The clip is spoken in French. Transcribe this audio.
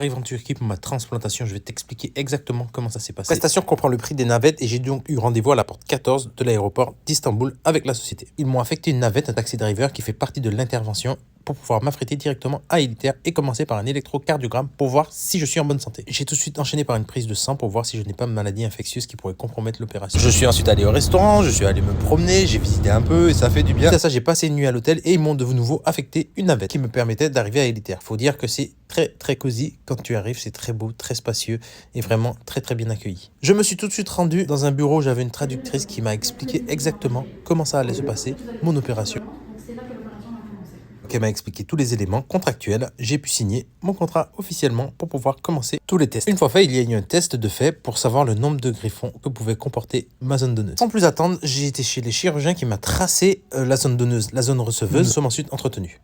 J'arrive en Turquie pour ma transplantation, je vais t'expliquer exactement comment ça s'est passé. La prestation comprend le prix des navettes et j'ai donc eu rendez-vous à la porte 14 de l'aéroport d'Istanbul avec la société. Ils m'ont affecté une navette, un taxi driver qui fait partie de l'intervention pour pouvoir m'affréter directement à Elitaire et commencer par un électrocardiogramme pour voir si je suis en bonne santé. J'ai tout de suite enchaîné par une prise de sang pour voir si je n'ai pas de maladie infectieuse qui pourrait compromettre l'opération. Je suis ensuite allé au restaurant, je suis allé me promener, j'ai visité un peu et ça fait du bien. Suite à ça, j'ai passé une nuit à l'hôtel et ils m'ont de nouveau affecté une navette qui me permettait d'arriver à Elitaire. Faut dire que c'est très cosy quand tu arrives, c'est très beau, très spacieux et vraiment très bien accueilli. Je me suis tout de suite rendu dans un bureau, j'avais une traductrice qui m'a expliqué exactement comment ça allait se passer, mon opération. Elle m'a expliqué tous les éléments contractuels, j'ai pu signer mon contrat officiellement pour pouvoir commencer tous les tests. Une fois fait, il y a eu un test de fait pour savoir le nombre de greffons que pouvait comporter ma zone donneuse. Sans plus attendre, j'ai été chez les chirurgiens qui m'a tracé la zone donneuse, la zone receveuse. Nous sommes ensuite entretenus.